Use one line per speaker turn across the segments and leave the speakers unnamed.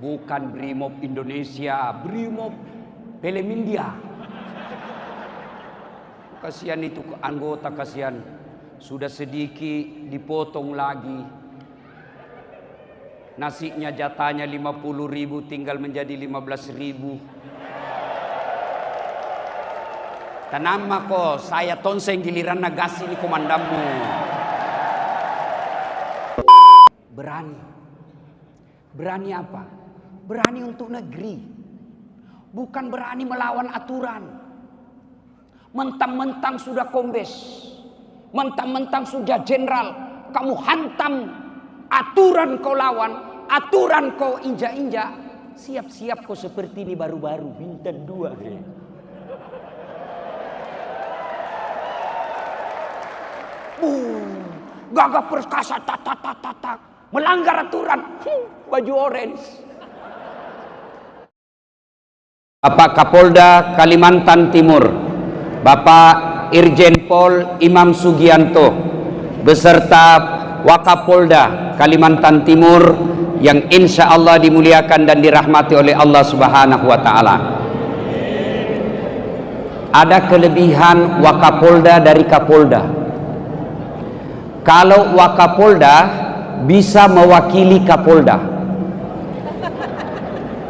Bukan Brimob Indonesia, Brimob film India. Kasihan itu anggota, kasihan. Sudah sedikit dipotong lagi. Nasinya jatahnya 50.000 tinggal menjadi 15.000. Tanama ko, saya tonseng giliran nagas ini komandamu. Berani. Berani apa? Berani untuk negeri. Bukan berani melawan aturan. Mentang-mentang sudah kombes, mentang-mentang sudah jenderal, kamu hantam aturan kau lawan, aturan kau injak-injak. Siap-siap kau seperti ini baru-baru bintang 2. Gagah perkasa, tak, melanggar aturan, baju orange. Bapak Kapolda Kalimantan Timur, Bapak Irjen Pol Imam Sugianto, beserta Wakapolda Kalimantan Timur yang insya Allah dimuliakan dan dirahmati oleh Allah Subhanahu wa Ta'ala. Ada kelebihan Wakapolda dari Kapolda. Kalau Wakapolda bisa mewakili Kapolda,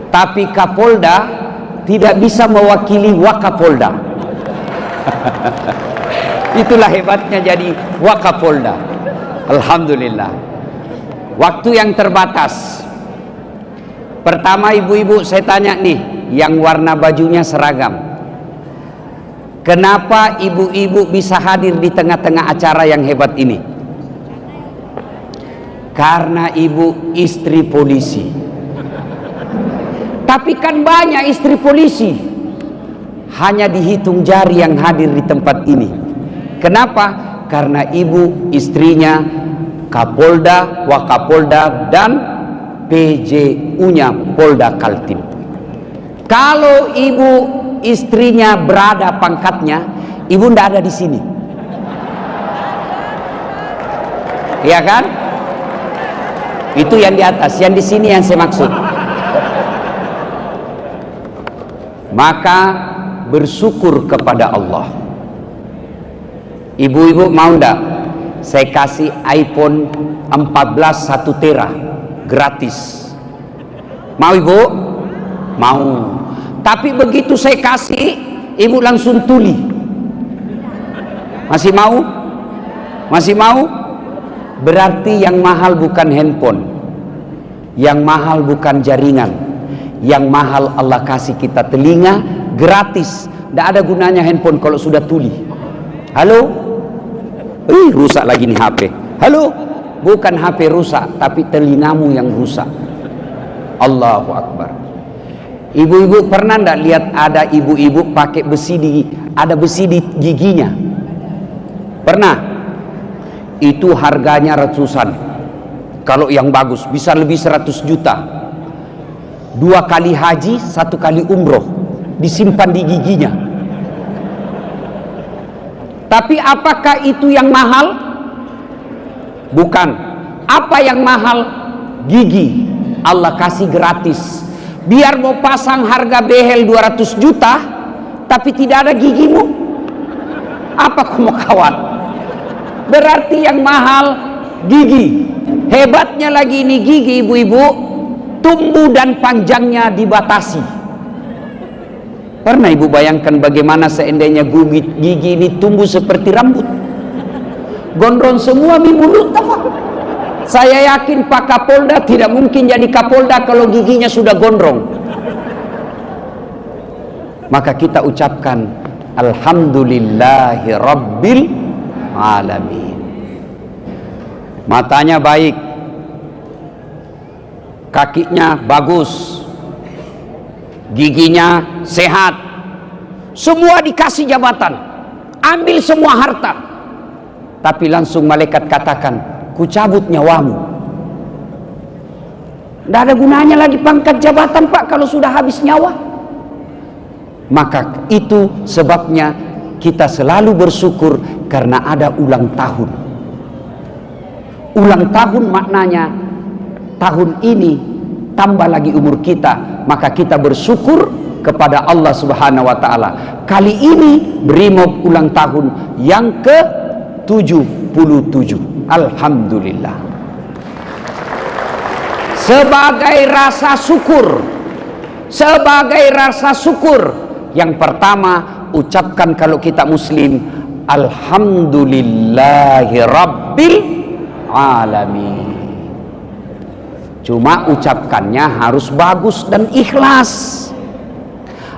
tapi Kapolda tidak bisa mewakili Wakapolda. Itulah hebatnya jadi Wakapolda. Alhamdulillah. Waktu yang terbatas. Pertama, ibu-ibu saya tanya nih, yang warna bajunya seragam, kenapa ibu-ibu bisa hadir di tengah-tengah acara yang hebat ini? Karena ibu istri polisi. Tapi kan banyak istri polisi, hanya dihitung jari yang hadir di tempat ini. Kenapa? Karena ibu istrinya Kapolda, Wakapolda, dan PJU-nya Polda Kaltim. Kalau ibu istrinya berada pangkatnya, ibu ndak ada di sini. Iya kan? Itu yang di atas, yang di sini yang saya maksud. Maka bersyukur kepada Allah. Ibu-ibu mau ndak saya kasih iPhone 14 1 tera gratis? Mau ibu? Mau. Tapi begitu saya kasih, ibu langsung tuli. Masih mau? Masih mau? Berarti yang mahal bukan handphone, yang mahal bukan jaringan, yang mahal Allah kasih kita telinga gratis. Tidak ada gunanya handphone kalau sudah tuli. Halo? Rusak lagi nih HP. Halo? Bukan HP rusak, tapi telingamu yang rusak. Allahu Akbar. Ibu-ibu pernah tidak lihat ada ibu-ibu pakai besi ada besi di giginya? Pernah? Itu harganya ratusan. Kalau yang bagus bisa lebih 100 juta. 2 kali haji, 1 kali umroh, disimpan di giginya. Tapi apakah itu yang mahal? Bukan. Apa yang mahal? Gigi. Allah kasih gratis. Biar mau pasang harga behel 200 juta, tapi tidak ada gigimu, apa kamu kawat? Berarti yang mahal gigi. Hebatnya lagi ini gigi, ibu-ibu, tumbuh dan panjangnya dibatasi. Pernah ibu bayangkan bagaimana seandainya gigi ini tumbuh seperti rambut? Gondrong semua di mulut. Saya yakin Pak Kapolda tidak mungkin jadi Kapolda kalau giginya sudah gondrong. Maka kita ucapkan Alhamdulillahi Rabbil Alamin. Matanya baik, kakinya bagus, giginya sehat, semua dikasih jabatan, ambil semua harta, tapi langsung malaikat katakan, ku cabut nyawamu. Tidak ada gunanya lagi pangkat jabatan Pak kalau sudah habis nyawa. Maka itu sebabnya kita selalu bersyukur karena ada ulang tahun. Ulang tahun maknanya tahun ini tambah lagi umur kita, maka kita bersyukur kepada Allah Subhanahu wa taala. Kali ini Brimob ulang tahun yang ke-77. Alhamdulillah. Sebagai rasa syukur, yang pertama ucapkan kalau kita muslim, alhamdulillahi rabbil alamin. Cuma ucapkannya harus bagus dan ikhlas.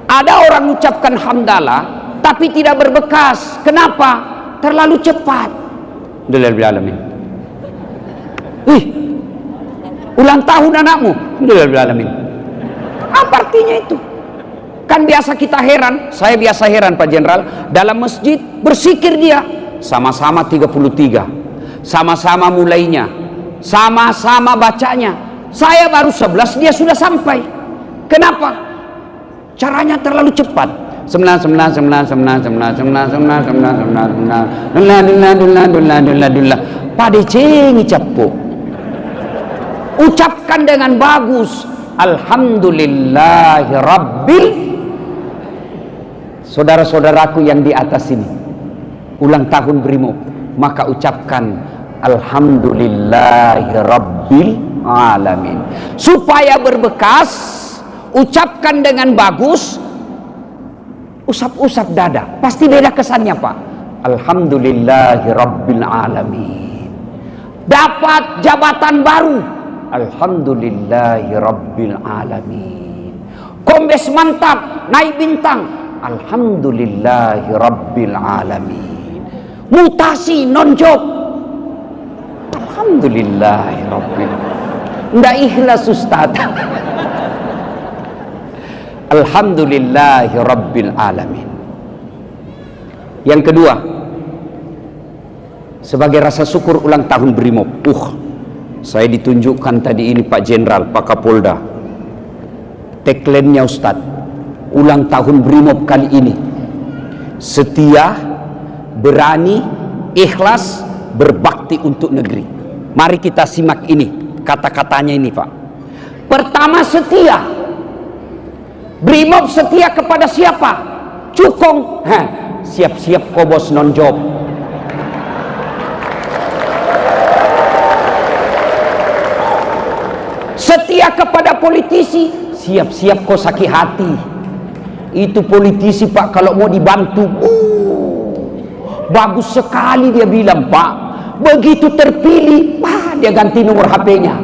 Ada orang ucapkan hamdalah tapi tidak berbekas. Kenapa? Terlalu cepat. Alhamdulillah alamin. Wih, ulang tahun anakmu. Alhamdulillah alamin. Apa artinya itu? Kan biasa kita heran, saya biasa heran Pak Jenderal, dalam masjid berzikir dia sama-sama 33, sama-sama mulainya, sama-sama bacanya. Saya baru 11, dia sudah sampai. Kenapa? Caranya terlalu cepat. 9 pada cengi capuk. Ucapkan dengan bagus, alhamdulillahi rabbil. Saudara-saudaraku yang di atas ini ulang tahun Brimob, maka ucapkan alhamdulillahi rabbil alamin. Supaya berbekas, ucapkan dengan bagus, usap-usap dada, pasti beda kesannya Pak. Alhamdulillahi rabbil alamin. Dapat jabatan baru, alhamdulillahi rabbil alamin. Kombes mantap, naik bintang, alhamdulillahi rabbil alamin. Mutasi non-job, alhamdulillahi rabbil alamin. Nggak ikhlas Ustaz. Alhamdulillahi rabbil alamin. Yang kedua, sebagai rasa syukur ulang tahun Brimob, saya ditunjukkan tadi ini Pak Jenderal, Pak Kapolda, tagline-nya Ustaz, ulang tahun Brimob kali ini, setia, berani, ikhlas, berbakti untuk negeri. Mari kita simak ini kata-katanya ini Pak. Pertama, setia. Brimob setia kepada siapa? Cukong. Siap-siap kobos non-job. Setia kepada politisi, siap-siap kau sakit hati. Itu politisi Pak, kalau mau dibantu, bagus sekali dia bilang Pak. Begitu terpilih, dia ganti nomor HP-nya.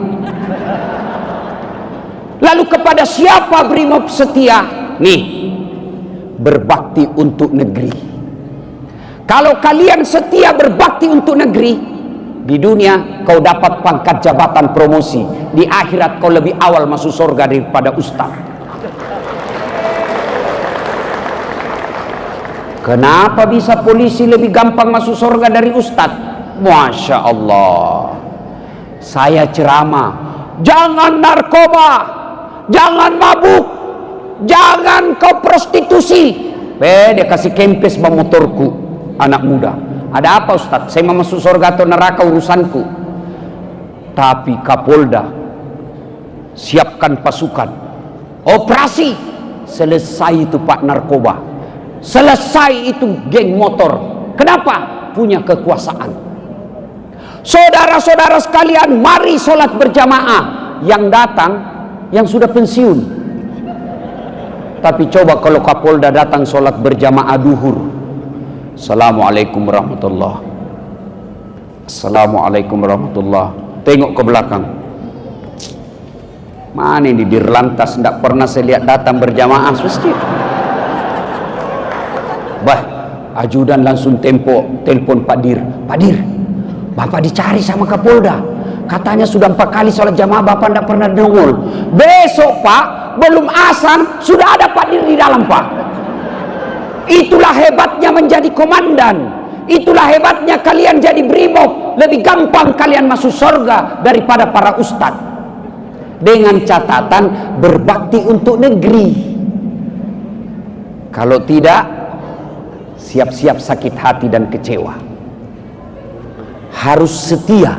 Lalu kepada siapa Brimob setia? Nih, berbakti untuk negeri. Kalau kalian setia berbakti untuk negeri, di dunia kau dapat pangkat jabatan promosi, di akhirat kau lebih awal masuk surga daripada ustaz. Kenapa bisa polisi lebih gampang masuk surga dari ustaz? Masya Allah. Saya ceramah, jangan narkoba, jangan mabuk, jangan kau prostitusi. Dia kasih kempes motorku, anak muda. Ada apa Ustaz? Saya mau masuk surga atau neraka urusanku. Tapi Kapolda, siapkan pasukan, operasi, selesai itu Pak narkoba, selesai itu geng motor. Kenapa? Punya kekuasaan. Saudara-saudara sekalian, mari sholat berjamaah. Yang datang yang sudah pensiun. Tapi coba kalau Kapolda datang sholat berjamaah duhur, Assalamualaikum warahmatullah, Assalamualaikum warahmatullah. Tengok ke belakang, mana ini Dirlantas, tidak pernah saya lihat datang berjamaah masjid. Ajudan langsung telepon Pak Dir, Pak Dir, Bapak dicari sama Kapolda, katanya sudah 4 kali sholat jamaah Bapak tidak pernah nongol. Besok Pak, belum azan sudah ada Pak Dir di dalam Pak. Itulah hebatnya menjadi komandan, itulah hebatnya kalian jadi Brimob. Lebih gampang kalian masuk surga daripada para ustadz. Dengan catatan berbakti untuk negeri. Kalau tidak, siap-siap sakit hati dan kecewa. Harus setia.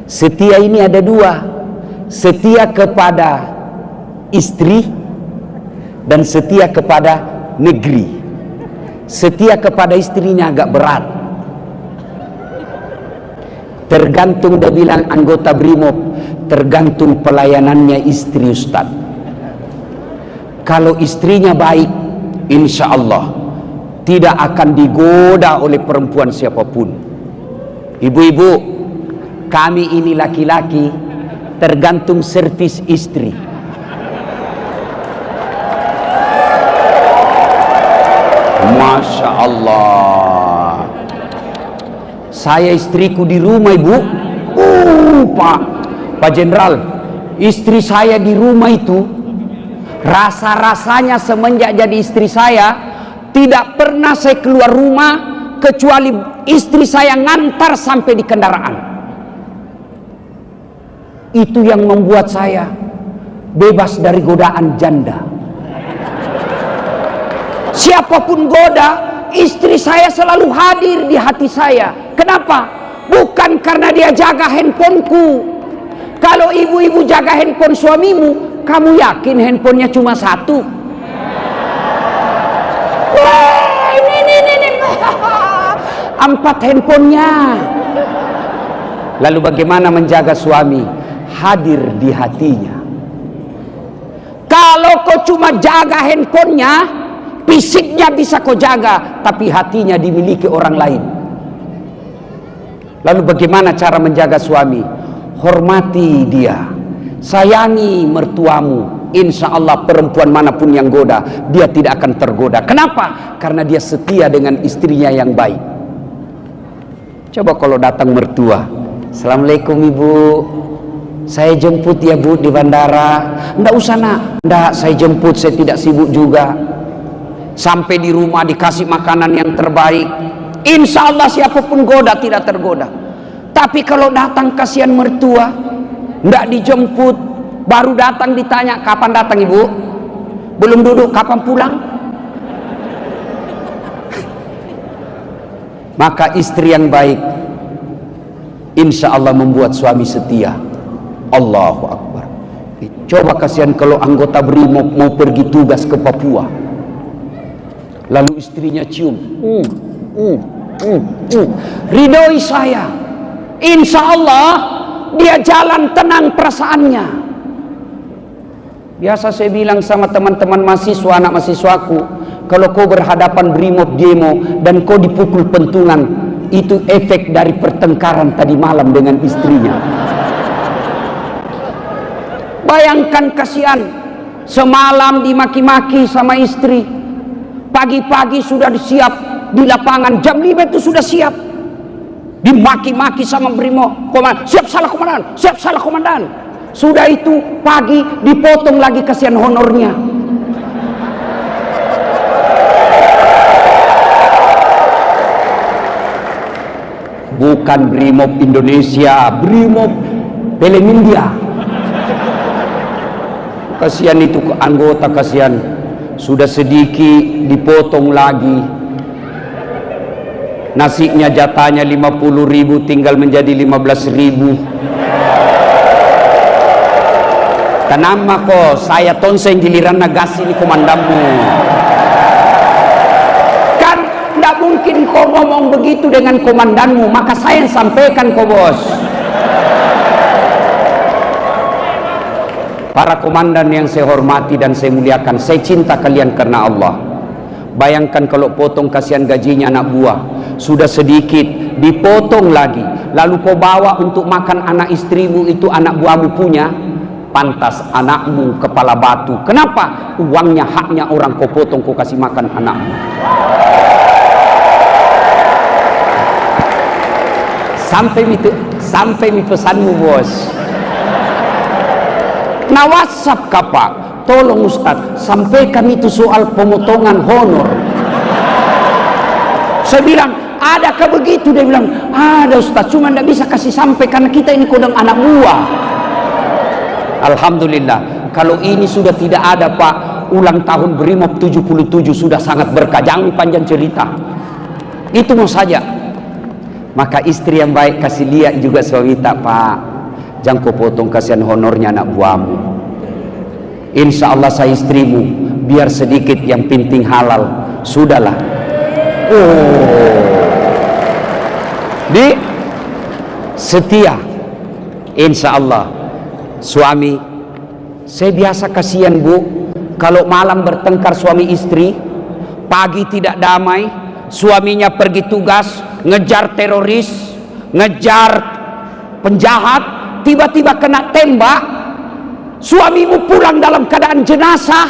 Setia ini ada 2. setia kepada istri dan setia kepada negeri. Setia kepada istrinya agak berat, tergantung, dia bilang anggota Brimob, tergantung pelayanannya istri Ustaz. Kalau istrinya baik, insya Allah tidak akan digoda oleh perempuan siapapun. Ibu-ibu, kami ini laki-laki tergantung servis istri. Masya Allah, saya istriku di rumah, ibu. Pak Jenderal, istri saya di rumah itu, rasa-rasanya semenjak jadi istri saya, tidak pernah saya keluar rumah kecuali istri saya ngantar sampai di kendaraan. Itu yang membuat saya bebas dari godaan janda. Siapapun goda, istri saya selalu hadir di hati saya. Kenapa? Bukan karena dia jaga handphoneku. Kalau ibu-ibu jaga handphone suamimu, kamu yakin handphonenya cuma satu? Ini. 4 handphonenya. Lalu bagaimana menjaga suami? Hadir di hatinya. Kalau kau cuma jaga handphonenya, fisiknya bisa kau jaga, tapi hatinya dimiliki orang lain. Lalu bagaimana cara menjaga suami? Hormati dia, sayangi mertuamu. Insya Allah perempuan manapun yang goda, dia tidak akan tergoda. Kenapa? Karena dia setia dengan istrinya yang baik. Coba kalau datang mertua, Assalamualaikum ibu, saya jemput ya bu di bandara. Nggak usah nak, nggak, saya jemput, saya tidak sibuk juga. Sampai di rumah dikasih makanan yang terbaik, insya Allah siapapun goda tidak tergoda. Tapi kalau datang kasihan mertua, nggak dijemput, baru datang ditanya, kapan datang ibu? Belum duduk, kapan pulang? Maka istri yang baik insya Allah membuat suami setia. Allahu Akbar. Coba kasihan kalau anggota Brimob mau pergi tugas ke Papua, lalu istrinya cium, ridhoi saya, insya Allah dia jalan tenang perasaannya. Biasa saya bilang sama teman-teman mahasiswa, anak mahasiswaku, kalau kau berhadapan Brimob demo dan kau dipukul pentungan, itu efek dari pertengkaran tadi malam dengan istrinya. Bayangkan kasihan, semalam dimaki-maki sama istri, pagi-pagi sudah disiap di lapangan, jam 5 itu sudah siap, dimaki-maki sama Brimob, komandan, siap salah komandan, siap salah komandan. Sudah itu pagi dipotong lagi kasihan honornya. Bukan Brimob Indonesia, Brimob Telemindia. Kasihan itu anggota, kasihan sudah sedikit dipotong lagi, nasinya jatahnya 50.000 tinggal menjadi 15.000. Kenapa kok saya tonseng giliran nagasi ini komandanmu? Kan tidak mungkin kau ngomong begitu dengan komandanmu, maka saya yang sampaikan kok bos. Para komandan yang saya hormati dan saya muliakan, saya cinta kalian karena Allah. Bayangkan kalau potong kasihan gajinya anak buah, sudah sedikit dipotong lagi, lalu kau bawa untuk makan anak istrimu, itu anak buahmu punya, pantas anakmu kepala batu. Kenapa? Uangnya, haknya orang kau potong, kau kasih makan anakmu. Sampai pesanmu bos. Nah WhatsApp kapak, tolong Ustaz sampaikan itu soal pemotongan honor. Saya bilang, adakah begitu? Dia bilang, ada Ustaz, cuma tidak bisa kasih sampai karena kita ini kodang anak buah. Alhamdulillah, kalau ini sudah tidak ada Pak, ulang tahun Brimob 77 sudah sangat berkah, jangan panjang cerita. Itu mau saja. Maka istri yang baik kasih lihat juga suami tak Pak. jangan kau potong, kasihan honornya anak buahmu. Insya Allah saya istrimu, biar sedikit yang penting halal. Sudahlah. Di setia, insya Allah. Suami, saya biasa kasihan bu, kalau malam bertengkar suami istri, pagi tidak damai, suaminya pergi tugas, ngejar teroris, ngejar penjahat, tiba-tiba kena tembak, suamimu pulang dalam keadaan jenazah,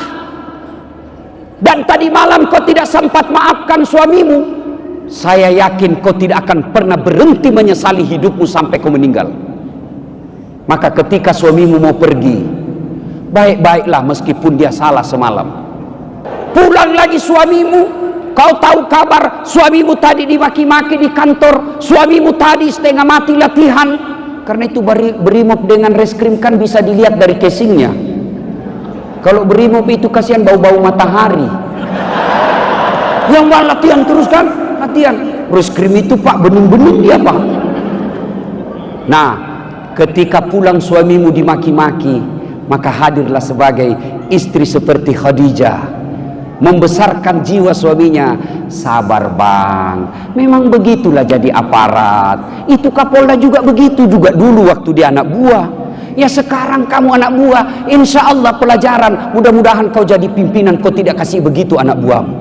dan tadi malam kau tidak sempat maafkan suamimu. Saya yakin kau tidak akan pernah berhenti menyesali hidupmu sampai kau meninggal. Maka ketika suamimu mau pergi, baik-baiklah meskipun dia salah semalam. Pulang lagi suamimu, kau tahu kabar suamimu tadi dimaki-maki di kantor, suamimu tadi setengah mati latihan. Karena itu Brimob dengan reskrim kan bisa dilihat dari casingnya. Kalau Brimob itu kasihan bau-bau matahari. Yang malah latihan terus kan, latihan. Reskrim itu pak bening-bening dia pak. Nah, ketika pulang suamimu dimaki-maki, maka hadirlah sebagai istri seperti Khadijah, membesarkan jiwa suaminya. Sabar bang, memang begitulah jadi aparat. Itu Kapolda juga begitu juga dulu waktu dia anak buah. Ya sekarang kamu anak buah, insya Allah pelajaran. Mudah-mudahan kau jadi pimpinan, kau tidak kasih begitu anak buahmu.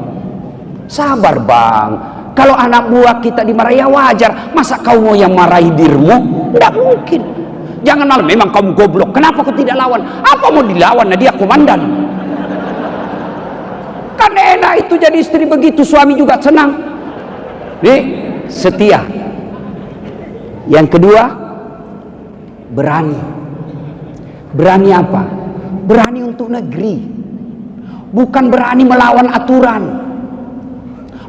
Sabar bang, kalau anak buah kita dimarahi ya wajar. Masa kau mau yang marahi dirimu? Tidak mungkin. Jangan malah memang kamu goblok, kenapa kau tidak lawan? Apa mau dilawan? Nah, dia komandan. Kan enak itu jadi istri begitu, suami juga senang. Nih, setia. Yang kedua, berani. Berani apa? Berani untuk negeri. Bukan berani melawan aturan.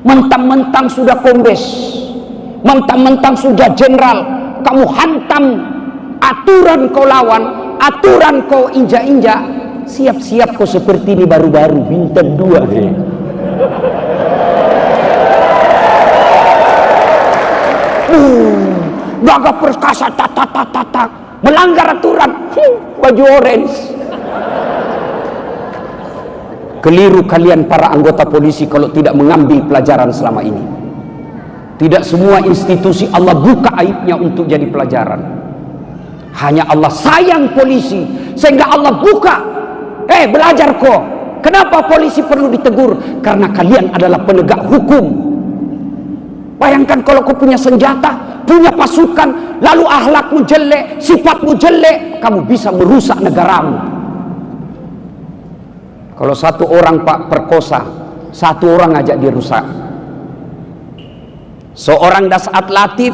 Mentang-mentang sudah kombes, mentang-mentang sudah jenderal, kamu hantam aturan, kau lawan aturan, kau injak-injak. Siap-siap kau seperti ini baru-baru bintang 2 nih. Gagah perkasa, tak melanggar aturan, baju orange. Keliru kalian para anggota polisi kalau tidak mengambil pelajaran selama ini. Tidak semua institusi Allah buka aibnya untuk jadi pelajaran. Hanya Allah sayang polisi sehingga Allah buka. Belajar kok. Kenapa polisi perlu ditegur? Karena kalian adalah penegak hukum. Bayangkan kalau kau punya senjata, punya pasukan, lalu akhlakmu jelek, sifatmu jelek, kamu bisa merusak negaramu. Kalau satu orang pak perkosa, satu orang ajak dia rusak. Seorang Dasat Latif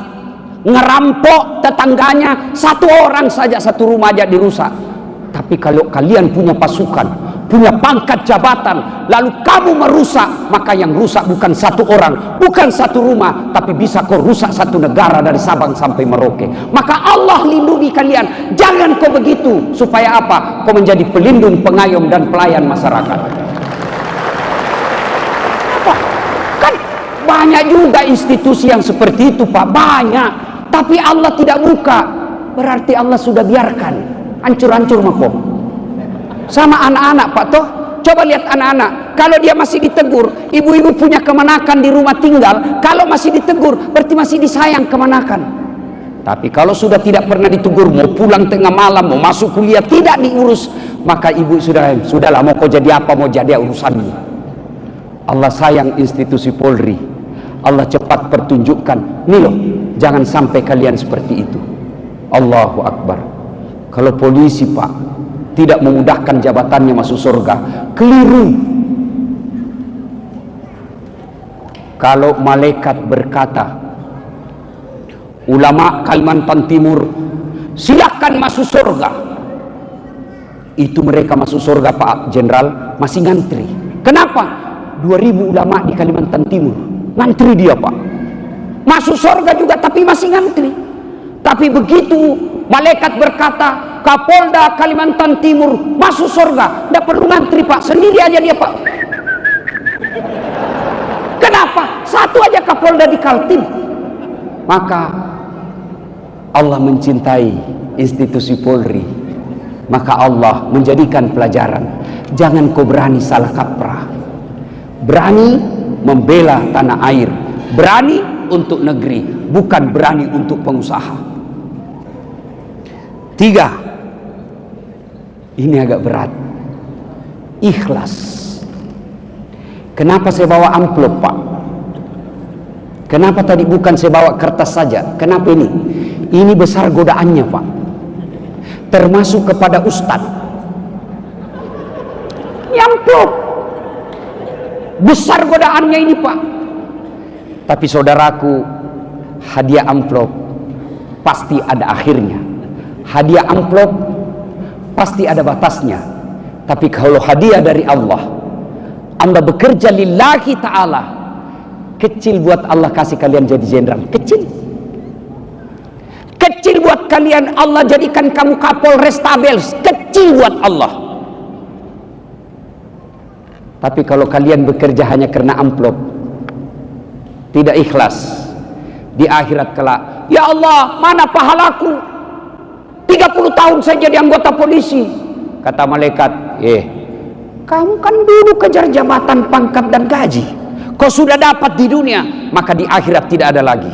ngerampok tetangganya, satu orang saja, satu rumah aja dirusak. Tapi kalau kalian punya pasukan, punya pangkat jabatan, lalu kamu merusak, maka yang rusak bukan satu orang, bukan satu rumah, tapi bisa kau rusak satu negara dari Sabang sampai Merauke. Maka Allah lindungi kalian. Jangan kau begitu. Supaya apa? Kau menjadi pelindung, pengayom, dan pelayan masyarakat. Apa? Kan banyak juga institusi yang seperti itu pak, banyak. Tapi Allah tidak buka. Berarti Allah sudah biarkan hancur-hancur mako. Sama anak-anak pak toh, coba lihat anak-anak, kalau dia masih ditegur, ibu-ibu punya kemenakan di rumah tinggal, kalau masih ditegur berarti masih disayang kemenakan. Tapi kalau sudah tidak pernah ditegur, mau pulang tengah malam, mau masuk kuliah tidak diurus, maka ibu sudahlah, mau kau jadi apa, mau jadi urusanmu. Allah sayang institusi Polri. Allah cepat pertunjukkan, nih loh, jangan sampai kalian seperti itu. Allahu Akbar. Kalau polisi pak tidak memudahkan jabatannya masuk surga, keliru. Kalau malaikat berkata, ulama Kalimantan Timur silakan masuk surga, itu mereka masuk surga pak jenderal masih ngantri. Kenapa? 2000 ulama di Kalimantan Timur ngantri dia pak, masuk surga juga tapi masih ngantri. Tapi begitu malaikat berkata Kapolda Kalimantan Timur masuk surga, tidak perlu ngantri pak, sendiri aja dia pak. Kenapa? Satu aja Kapolda di Kaltim. Maka Allah mencintai institusi Polri. Maka Allah menjadikan pelajaran, jangan kau berani salah kaprah, berani membela tanah air, berani untuk negeri, bukan berani untuk pengusaha. 3, ini agak berat, ikhlas. Kenapa saya bawa amplop, Pak? Kenapa tadi bukan saya bawa kertas saja? Kenapa ini? Ini besar godaannya, Pak. Termasuk kepada ustadz. Ini amplop. Besar godaannya ini, Pak. Tapi saudaraku, hadiah amplop pasti ada akhirnya. Hadiah amplop pasti ada batasnya. Tapi kalau hadiah dari Allah, Anda bekerja lillahi ta'ala, kecil buat Allah kasih kalian jadi jenderal, kecil. Kecil buat kalian Allah jadikan kamu Kapolres Tabel, kecil buat Allah. Tapi kalau kalian bekerja hanya karena amplop, tidak ikhlas, di akhirat kelak, ya Allah, mana pahalaku? 30 tahun saya jadi anggota polisi. Kata malaikat, kamu kan dulu kejar jabatan, pangkat dan gaji. Kau sudah dapat di dunia, maka di akhirat tidak ada lagi.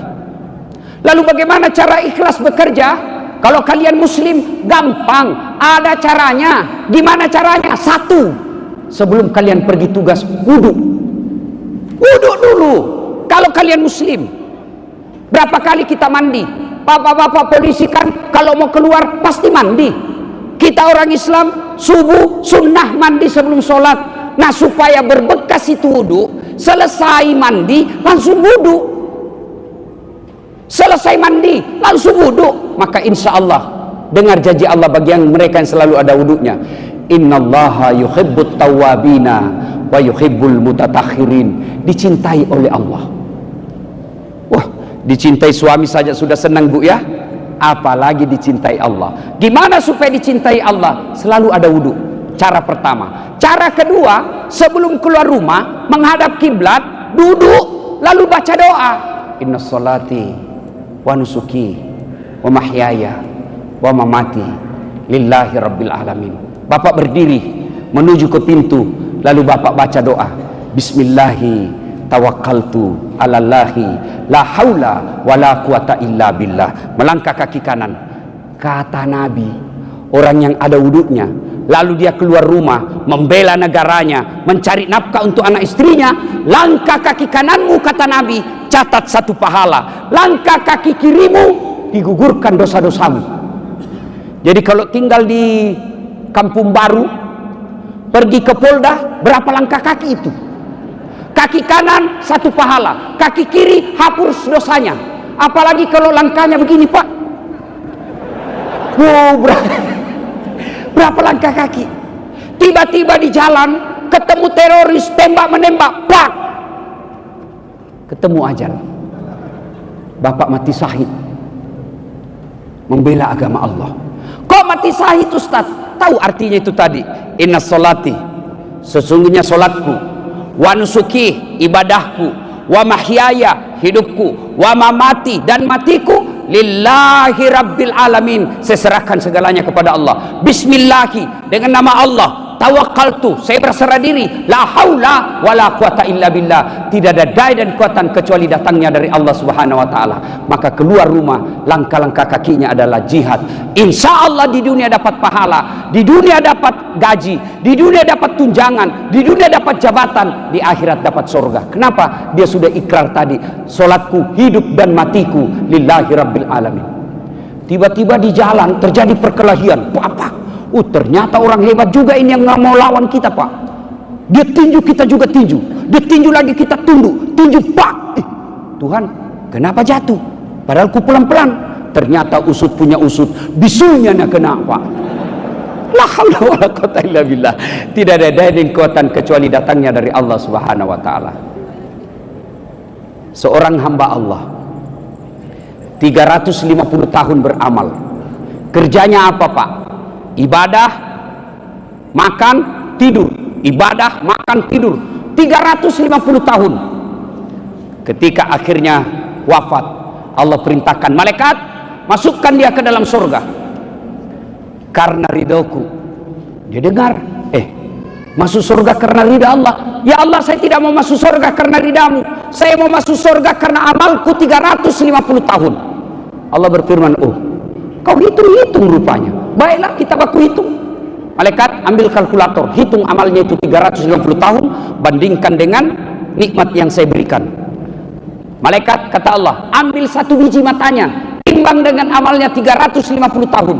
Lalu bagaimana cara ikhlas bekerja? Kalau kalian muslim, gampang, ada caranya. Gimana caranya? 1, sebelum kalian pergi tugas, wudhu. Wudhu dulu. Kalau kalian muslim, berapa kali kita mandi? Bapak-bapak polisi kan kalau mau keluar pasti mandi. Kita orang Islam, subuh sunnah mandi sebelum sholat. Nah, supaya berbekas itu wudhu, selesai mandi langsung wudhu, selesai mandi langsung wudhu, maka insya Allah dengar janji Allah bagi yang mereka yang selalu ada wudhunya, innallaha yuhibbut tawwabina wa yuhibbul mutatahhirin. Dicintai oleh Allah. Wah, dicintai suami saja sudah senang, Bu, ya, apalagi dicintai Allah. Gimana supaya dicintai Allah? Selalu ada wudhu. Cara pertama. Cara kedua, sebelum keluar rumah menghadap kiblat, duduk lalu baca doa. Inna sholati wa nusuki wa mahyaya wa mamati lillahi rabbil alamin. Bapak berdiri menuju ke pintu, lalu Bapak baca doa. Bismillahi tawakkaltu alallahi la haula wa la quwata illa billah. Melangkah kaki kanan. Kata Nabi, orang yang ada wudhunya, lalu dia keluar rumah, membela negaranya, mencari nafkah untuk anak istrinya, langkah kaki kananmu, kata Nabi, catat 1 pahala. Langkah kaki kirimu, digugurkan dosa-dosamu. Jadi kalau tinggal di Kampung Baru, pergi ke Polda, berapa langkah kaki itu? Kaki kanan 1 pahala, kaki kiri hapus dosanya. Apalagi kalau langkahnya begini, Pak. Wow, berapa langkah kaki? Tiba-tiba di jalan ketemu teroris, tembak menembak, plak, ketemu ajal. Bapak mati syahid membela agama Allah. Kok mati syahid, Ustaz? Tahu artinya itu tadi, inna sholati, sesungguhnya solatku, wa nusuki, ibadahku, wa mahyaya, hidupku, wa mamati, dan matiku, lillahi rabbil alamin, saya serahkan segalanya kepada Allah. Bismillahi, dengan nama Allah. Tawakkaltu, saya berserah diri. La haula wala quwata illa billah, tidak ada daya dan kekuatan kecuali datangnya dari Allah Subhanahu wa taala. Maka keluar rumah, langkah-langkah kakinya adalah jihad. Insya Allah di dunia dapat pahala, di dunia dapat gaji, di dunia dapat tunjangan, di dunia dapat jabatan, di akhirat dapat surga. Kenapa? Dia sudah ikrar tadi, solatku, hidup dan matiku lillahi rabbil alamin. Tiba-tiba di jalan terjadi perkelahian. Apa? Ternyata orang hebat juga ini yang nggak mau lawan kita, Pak. Dia tinju, kita juga tinju. Dia tinju lagi, kita tunduk. Tinju, Pak. Tuhan, kenapa jatuh? Padahal ku pelan-pelan. Ternyata usut punya usut, bisunya nak kena, Pak. La haula wala quwata illa billah. Tidak ada daya dan kekuatan kecuali datangnya dari Allah Subhanahu wa taala. Seorang hamba Allah 350 tahun beramal. Kerjanya apa, Pak? Ibadah, makan, tidur. Ibadah, makan, tidur. 350 tahun. Ketika akhirnya wafat, Allah perintahkan malaikat, masukkan dia ke dalam surga. karena ridhoku. Dia dengar, masuk surga karena ridha Allah. Ya Allah, saya tidak mau masuk surga karena ridhamu, saya mau masuk surga karena amalku 350 tahun. Allah berfirman, oh kau hitung-hitung rupanya. Baiklah, kita baku hitung. Malaikat ambil kalkulator, hitung amalnya itu 350 tahun, bandingkan dengan nikmat yang saya berikan. Malaikat kata Allah, ambil satu biji matanya, timbang dengan amalnya 350 tahun.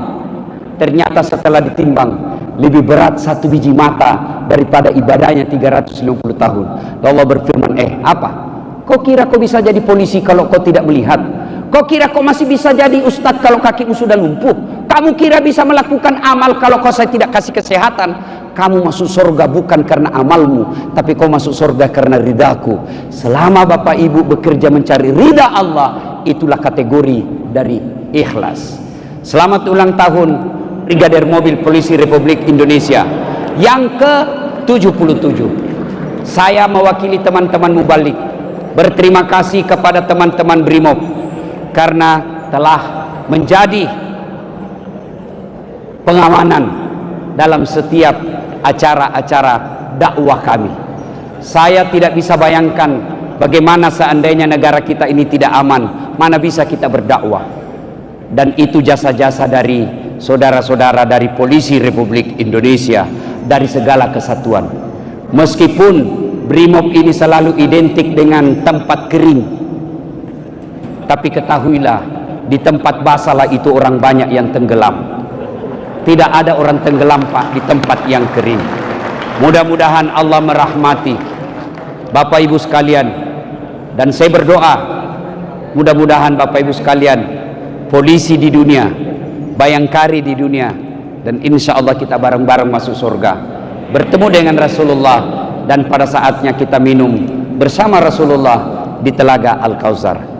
Ternyata setelah ditimbang, lebih berat satu biji mata daripada ibadahnya 350 tahun. Lalu Allah berfirman, apa? Kau kira kau bisa jadi polisi kalau kau tidak melihat? Kau kira kau masih bisa jadi ustadz kalau kakimu sudah lumpuh? Kamu kira bisa melakukan amal kalau kau saya tidak kasih kesehatan? Kamu masuk surga bukan karena amalmu, tapi kau masuk surga karena ridhaku. Selama bapak ibu bekerja mencari ridha Allah, itulah kategori dari ikhlas. Selamat ulang tahun Brigadir Mobil Polisi Republik Indonesia yang ke-77. Saya mewakili teman-teman Mubalik berterima kasih kepada teman-teman Brimob karena telah menjadi pengamanan dalam setiap acara-acara dakwah kami. Saya tidak bisa bayangkan bagaimana seandainya negara kita ini tidak aman, mana bisa kita berdakwah. Dan itu jasa-jasa dari saudara-saudara dari Polisi Republik Indonesia, dari segala kesatuan. Meskipun Brimob ini selalu identik dengan tempat kering, tapi ketahuilah, di tempat basah itu orang banyak yang tenggelam. Tidak ada orang tenggelam Pak di tempat yang kering. Mudah-mudahan Allah merahmati Bapak Ibu sekalian, dan saya berdoa mudah-mudahan Bapak Ibu sekalian, polisi di dunia, bayangkari di dunia, dan insya Allah kita bareng-bareng masuk surga, bertemu dengan Rasulullah, dan pada saatnya kita minum bersama Rasulullah di Telaga Al-Kautsar.